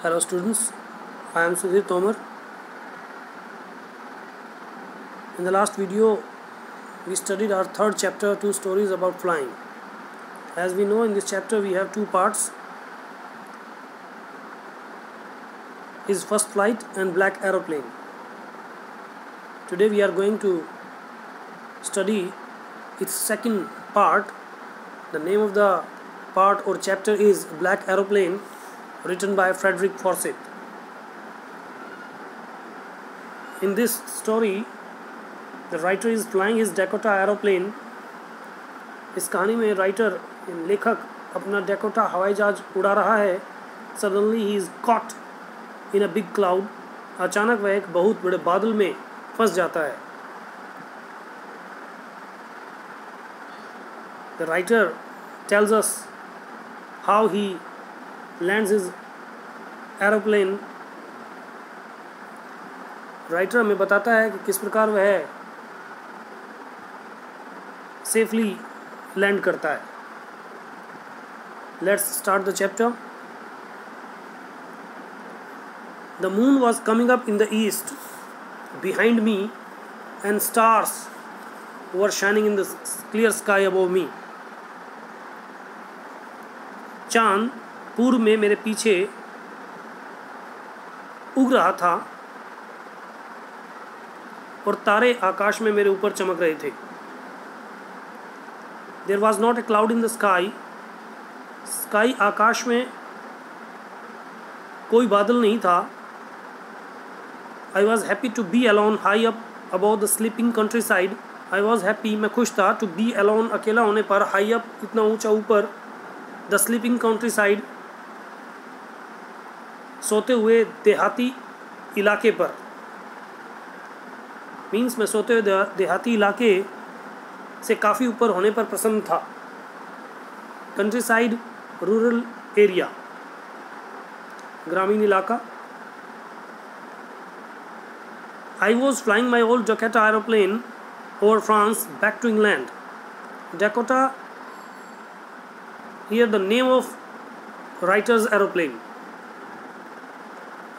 Hello students, I am Sudhir Tomar. In the last video, we studied our third chapter, 2 stories about flying. As we know, in this chapter we have two parts, his first flight and black aeroplane. Today we are going to study its second part. The name of the part or chapter is Black Aeroplane, written by Frederick Forsyth. In this story, the writer is flying his Dakota aeroplane. इस कहानी में writer लेखक अपना Dakota हवाई जहाज उड़ा रहा है. Suddenly he is caught in a big cloud. अचानक वह एक बहुत बड़े बादल में फंस जाता है. The writer tells us how he lands his aeroplane. Writer हमें बताता है कि किस प्रकार वह सेफली लैंड करता है. Let's start the chapter. The moon was coming up in the east behind me and stars were shining in the clear sky above me. चांद पूर्व में मेरे पीछे उग रहा था और तारे आकाश में मेरे ऊपर चमक रहे थे. There was not a cloud in the sky. Sky आकाश में कोई बादल नहीं था. I was happy to be alone high up above the sleeping countryside. I was happy, मैं खुश था, to be alone, अकेला होने पर, high up, इतना ऊंचा ऊपर, the sleeping countryside, सोते हुए देहाती इलाके पर. मीन्स मैं सोते हुए देहाती इलाके से काफ़ी ऊपर होने पर प्रसन्न था. कंट्री साइड, रूरल एरिया, ग्रामीण इलाका. I was flying my old Dakota aeroplane over France back to England. Dakota here the name of writer's aeroplane.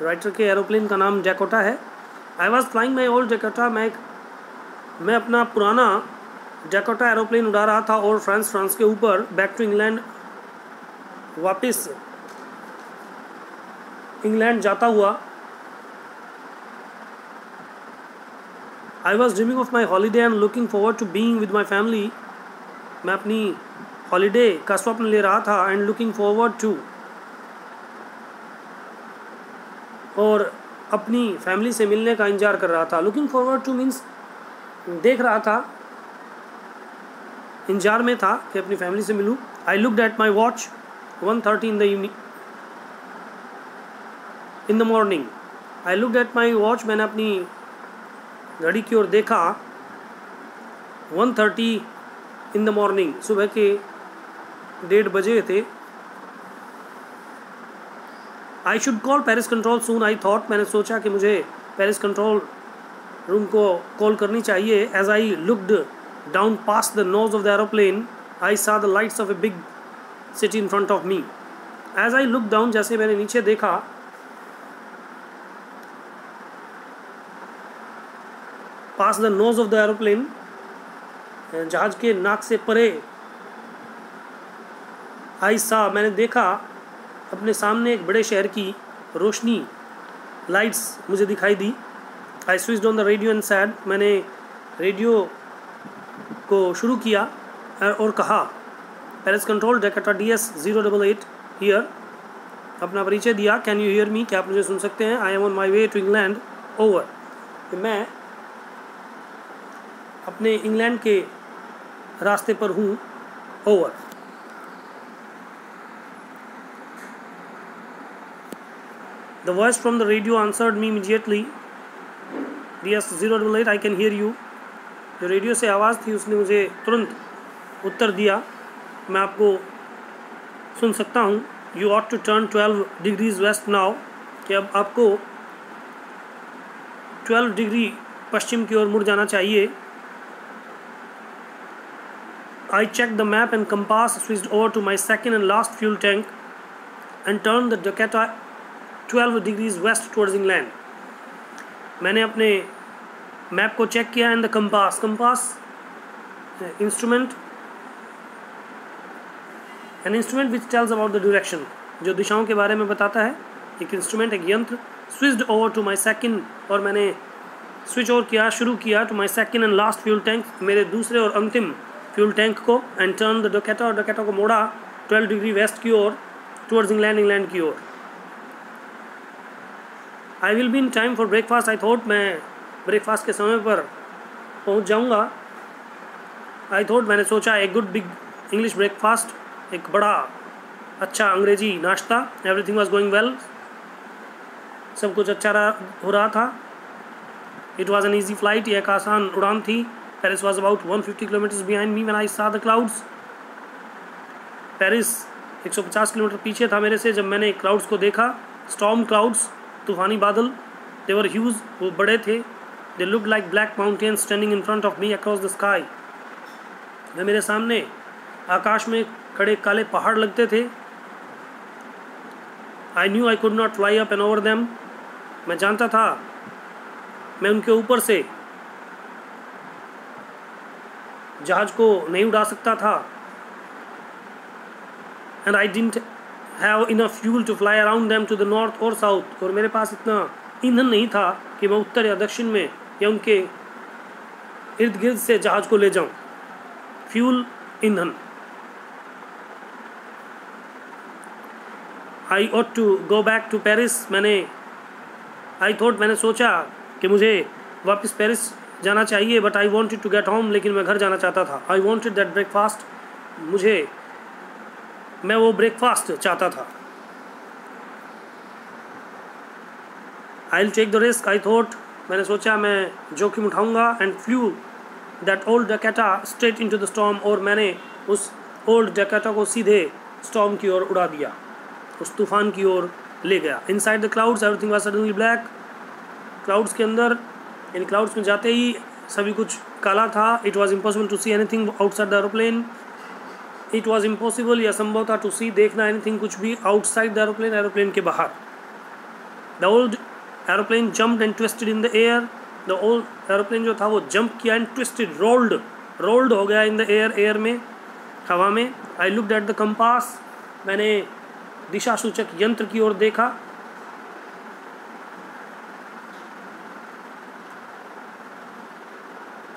Writer के एरोप्लेन का नाम डकोटा है. I was flying my old Dakota. मैं अपना पुराना Dakota aeroplane उड़ा रहा था और फ्रांस के ऊपर. बैक टू इंग्लैंड, वापस इंग्लैंड जाता हुआ. I was dreaming of my holiday and looking forward to being with my family. मैं अपनी हॉलीडे का स्वप्न ले रहा था. एंड लुकिंग फॉरवर्ड टू, और अपनी फैमिली से मिलने का इंतजार कर रहा था. लुकिंग फॉरवर्ड टू मीन्स देख रहा था, इंतजार में था कि अपनी फैमिली से मिलूं. I looked at my watch 1:30 in the evening in the morning. I looked at my watch, मैंने अपनी घड़ी की ओर देखा. 1:30 इन द मॉर्निंग, सुबह के 1:30 बजे थे. I should call Paris control soon, I thought, मैंने सोचा कि मुझे पेरिस कंट्रोल रूम को कॉल करनी चाहिए. As I looked down past the nose of the aeroplane, I saw the lights of a big city in front of me. As I looked down, जैसे मैंने नीचे देखा, past the nose of the aeroplane, जहाज के नाक से परे, I saw, मैंने देखा अपने सामने एक बड़े शहर की रोशनी, लाइट्स मुझे दिखाई दी. I switched on the radio and said, मैंने रेडियो को शुरू किया और कहा, Paris control Dakota DS 088 here. अपना परिचय दिया. कैन यू हियर मी, क्या आप मुझे सुन सकते हैं? I am on my way to England over. मैं अपने इंग्लैंड के रास्ते पर हूँ. Over. The voice from the radio answered me immediately. DS 088, I can hear you. जो रेडियो से आवाज़ थी उसने मुझे तुरंत उत्तर दिया, मैं आपको सुन सकता हूँ. You ought to turn 12 degrees west now, कि अब आपको 12 डिग्री पश्चिम की ओर मुड़ जाना चाहिए. I checked the map and compass, switched over to my second and last fuel tank and turned the Dakota 12 degrees west towards England. मैंने अपने map को चेक किया and the compass instrument an instrument which tells about the direction, जो दिशाओं के बारे में बताता है, एक इंस्ट्रूमेंट, एक यंत्र। Switched over to my second, और मैंने स्विच ओवर किया, शुरू किया to my second and last fuel tank, मेरे दूसरे और अंतिम फ्यूल टैंक को। एंड टर्न द डोकेटा, और डोकेटा को मोड़ा 12 डिग्री वेस्ट की ओर टुवर्ड्स इंग्लैंड, इंग्लैंड की ओर। I will be in time for breakfast, I thought मैं ब्रेकफास्ट के समय पर पहुंच जाऊंगा। आई थॉट, मैंने सोचा, एक गुड बिग इंग्लिश ब्रेकफास्ट, एक बड़ा अच्छा अंग्रेजी नाश्ता। एवरीथिंग वॉज गोइंग वेल, सब कुछ अच्छा हो रहा था। It was an easy flight, यह एक आसान उड़ान थी। Paris was about 150 kilometres behind me when I saw the clouds. Paris 150 kilometre पीछे था मेरे से जब मैंने क्लाउड्स को देखा। स्टॉर्म क्लाउड्स, तूफानी बादल। दे वर ह्यूज, वो बड़े थे। They looked like black mountains standing in front of me across the sky. वे मेरे सामने आकाश में खड़े काले पहाड़ लगते थे। I knew I could not fly up and over them, मैं जानता था मैं उनके ऊपर से जहाज को नहीं उड़ा सकता था। And I didn't have enough fuel to fly around them to the north और साउथ, और मेरे पास इतना ईंधन नहीं था कि मैं उत्तर या दक्षिण में या उनके इर्द गिर्द से जहाज को ले जाऊं। फ्यूल, ईंधन। I ought to go back to Paris, मैंने सोचा कि मुझे वापस पेरिस जाना चाहिए। But I wanted to get home, लेकिन मैं घर जाना चाहता था। आई वॉन्टेड दैट ब्रेकफास्ट, मैं वो ब्रेकफास्ट चाहता था। I will take the risk, I thought, मैंने सोचा मैं जोखिम उठाऊंगा। And flew that old Dakota straight into the storm, और मैंने उस ओल्ड डकैटा को सीधे स्टॉर्म की ओर उड़ा दिया, उस तूफान की ओर ले गया। Inside the clouds everything was suddenly black, clouds के अंदर, इन क्लाउड्स में जाते ही सभी कुछ काला था। It was impossible to see anything outside the aeroplane, it was impossible, या संभव था, टू सी, देखना, एनीथिंग, कुछ भी, आउटसाइड द एरोप्लेन, एरोप्लेन के बाहर। The old aeroplane jumped and twisted in the air, the old aeroplane जो था वो जंप किया एंड ट्विस्टेड, रोल्ड हो गया इन द एयर में, हवा में। I looked at the compass, मैंने दिशा सूचक यंत्र की ओर देखा।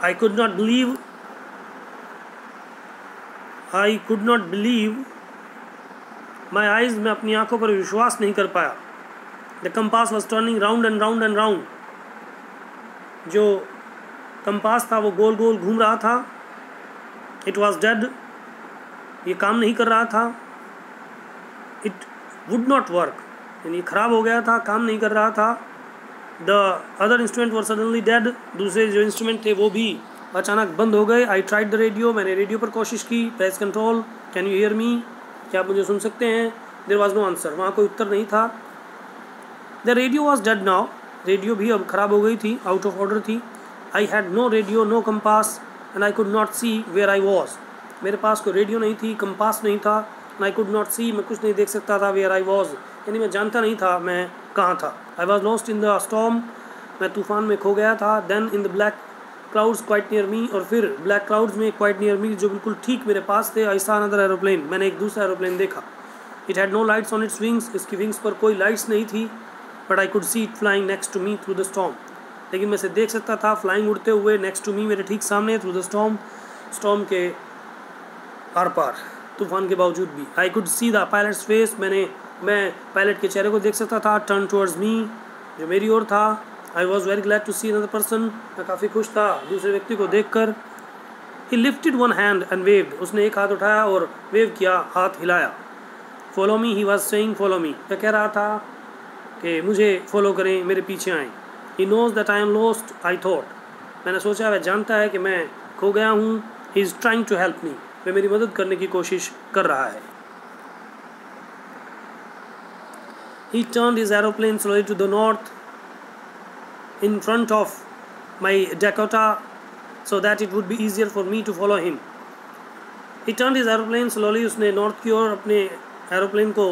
I could not believe my eyes, मैं अपनी आंखों पर विश्वास नहीं कर पाया। The compass was turning round and round and round, जो कंपास था वो गोल गोल घूम रहा था। It was dead, ये काम नहीं कर रहा था। It would not work, यानी खराब हो गया था, काम नहीं कर रहा था। The other instrument were suddenly dead, दूसरे जो इंस्ट्रूमेंट थे वो भी अचानक बंद हो गए। आई ट्राइड द रेडियो, मैंने रेडियो पर कोशिश की। Press control, can you hear me, क्या आप मुझे सुन सकते हैं? देयर वाज नो आंसर, वहाँ कोई उत्तर नहीं था। The radio was dead now, radio भी अब ख़राब हो गई थी, आउट ऑफ ऑर्डर थी। I had no radio, no compass, and I could not see where I was, मेरे पास कोई रेडियो नहीं थी, कंपास नहीं था, and I could not see, मैं कुछ नहीं देख सकता था, वेयर आई वॉज, यानी मैं जानता नहीं था मैं कहाँ था। I was lost in the storm, मैं तूफान में खो गया था। Then in the black clouds quite near me, और फिर ब्लैक क्लाउड्स में क्वाइट नियर मी, जो बिल्कुल ठीक मेरे पास थे। आई सॉ अनदर एरोप्लेन, मैंने एक दूसरा एरोप्लेन देखा। It had no lights on its wings, इसकी विंग्स पर कोई लाइट्स नहीं थी। But I could see it flying next to me through the storm, लेकिन मैं इसे देख सकता था फ्लाइंग, उड़ते हुए, नेक्स्ट टू मी, मेरे ठीक सामने, थ्रू द स्टॉर्म, स्टॉर्म के आर पार, तूफान के बावजूद भी। आई could see the pilots face, मैं पायलट के चेहरे को देख सकता था, टर्न टुवर्ड्स मी, जो मेरी ओर था। I was very glad to see another person, मैं काफ़ी खुश था दूसरे व्यक्ति को देख कर। He lifted one hand and waved, उसने एक हाथ उठाया और वेव किया, हाथ हिलाया। Follow me, he was saying follow me, मैं कह रहा था कि मुझे फॉलो करें, मेरे पीछे आएँ। He knows that I am lost, I thought, मैंने सोचा वह जानता है कि मैं खो गया हूँ। He is trying to help me, वह मेरी मदद करने की कोशिश कर रहा है। He turned his aeroplane slowly to the north in front of my Dakota so that it would be easier for me to follow him. He turned his aeroplane slowly, उसने नॉर्थ की ओर अपने एरोप्लेन को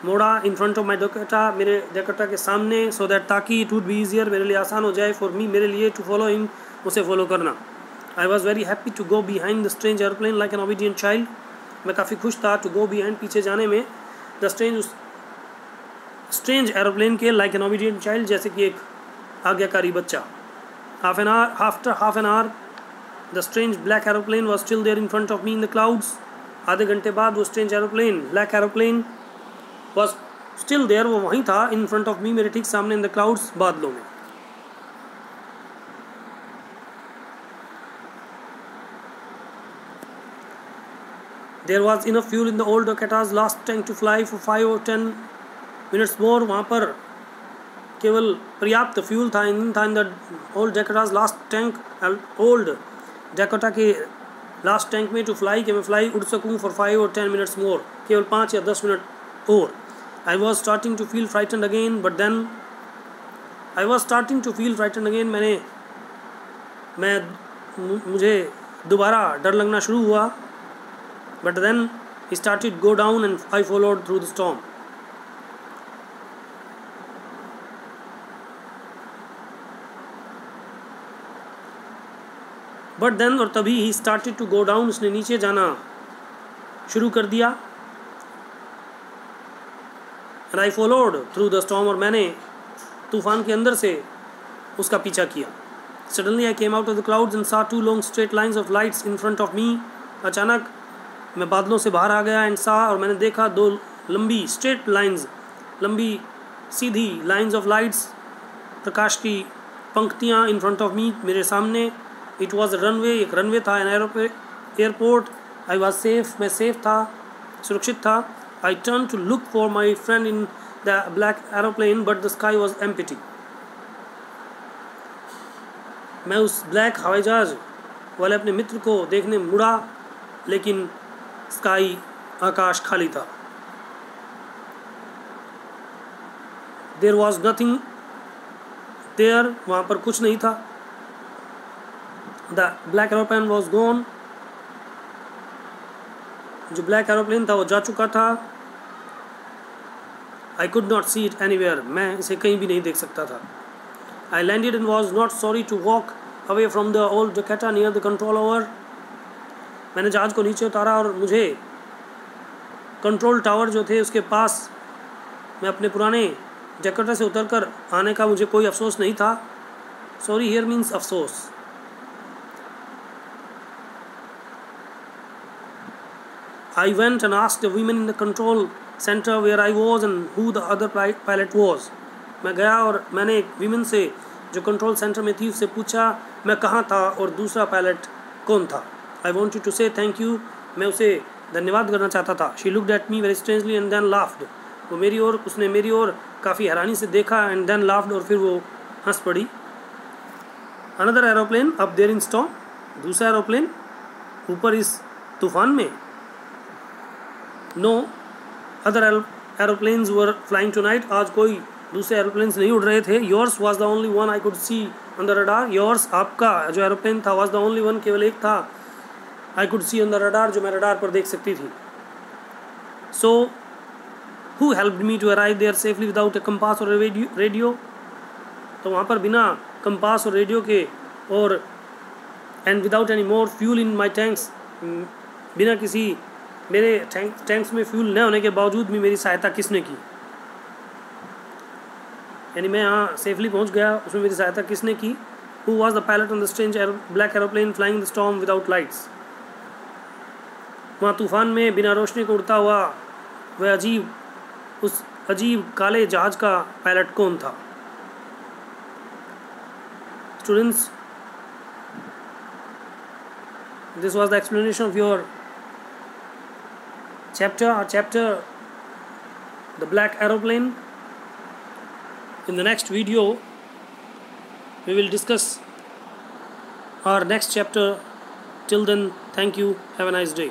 मोड़ा in front of my Dakota, मेरे Dakota के सामने, so that ताकि इट वुड बी ईजियर, मेरे लिए आसान हो जाए, फॉर मी, मेरे लिए, टू फॉलो हिम, उसे फॉलो करना। I was very happy to go behind the strange airplane like an obedient child, मैं काफ़ी खुश था टू गो बिहाइंड, पीछे जाने में, द स्ट्रेंज एरोप्लेन के, लाइक एन ओबीडियंट चाइल्ड, जैसे कि एक आज्ञाकारी बच्चा। After half an hour the strange black aeroplane was still there in front of me in the clouds, आधे घंटे बाद वो strange aeroplane, black aeroplane was still there, वो वहीं था, इन फ्रंट ऑफ मी, मेरे ठीक सामने, इन द क्लाउड्स, बादलों में। There was enough fuel in the old Dokata's last tank to fly for 5 or 10 minutes more, वहाँ पर केवल पर्याप्त फ्यूल था, इंजन था in the old Dakota's last tank, old Dakota के लास्ट टैंक में, टू फ्लाई, कि मैं फ्लाई उड़ सकूँ, फॉर 5 or 10 minutes मोर, केवल 5 या 10 मिनट और। I was starting to feel frightened again, but then मुझे दोबारा डर लगना शुरू हुआ, but then he started go down and I followed through the storm. But then, और तभी he started to go down, उसने नीचे जाना शुरू कर दिया, and I followed through the storm, और मैंने तूफान के अंदर से उसका पीछा किया। Suddenly I came out of the clouds and saw 2 long straight lines of lights in front of me. अचानक मैं बादलों से बाहर आ गया, एंड सा, और मैंने देखा 2 लंबी स्ट्रेट लाइंस, लंबी सीधी लाइंस ऑफ लाइट्स, प्रकाश की पंक्तियाँ, इन फ्रंट ऑफ मी, मेरे सामने। इट वाज रनवे, एक रनवे था, an airport. I was safe, मैं सेफ था, सुरक्षित था। I turn to look for my friend in the black aeroplane, but the sky was empty. मैं उस ब्लैक हवाई जहाज वाले अपने मित्र को देखने मुड़ा, लेकिन स्काई, आकाश खाली था। देयर वॉज नथिंग देयर, वहाँ पर कुछ नहीं था। The black aeroplane was gone, जो ब्लैक एरोप्लेन था वो जा चुका था। I could not see it anywhere, मैं इसे कहीं भी नहीं देख सकता था। I landed and was not sorry to walk away from the old Dakota near the control tower. मैंने जहाज को नीचे उतारा और मुझे कंट्रोल टावर जो थे उसके पास, मैं अपने पुराने डेकोटा से उतरकर आने का मुझे कोई अफसोस नहीं था। सॉरी हियर मीन्स अफसोस। I went and asked the women in the control center where I was and who the other pilot was. मैं गया और मैंने एक वीमेन से जो कंट्रोल सेंटर में थी उससे पूछा मैं कहाँ था और दूसरा पायलट कौन था। I wanted to say thank you, मैं उसे धन्यवाद करना चाहता था। She looked at me very strangely and then laughed. उसने मेरी ओर काफ़ी हैरानी से देखा and then laughed, और फिर वो हंस पड़ी। Another aeroplane up there in storm, दूसरा एरोप्लेन ऊपर इस तूफान में। No other aeroplanes were flying tonight. आज कोई दूसरे एरोप्लेन्स नहीं उड़ रहे थे। Yours was the only one I could see on the radar. Yours, आपका जो एरोप्लेन था, was the only one, केवल एक था, I could see on the radar, जो मैं रडार पर देख सकती थी। So who helped me to arrive there safely without a compass or a radio? तो वहाँ पर बिना कंपास और रेडियो के और and without any more fuel in my tanks, बिना किसी मेरे टैंक्स में फ्यूल न होने के बावजूद भी मेरी सहायता किसने की। यानी मैं यहाँ सेफली पहुँच गया, उसमें मेरी सहायता किसने की। Who was the pilot on the strange black aeroplane flying the storm without lights? वहाँ तूफान में बिना रोशनी को उड़ता हुआ वह उस अजीब काले जहाज का पायलट कौन था। Students, this was the explanation of your chapter The Black Aeroplane. In the next video we will discuss our next chapter. Till then, thank you, have a nice day.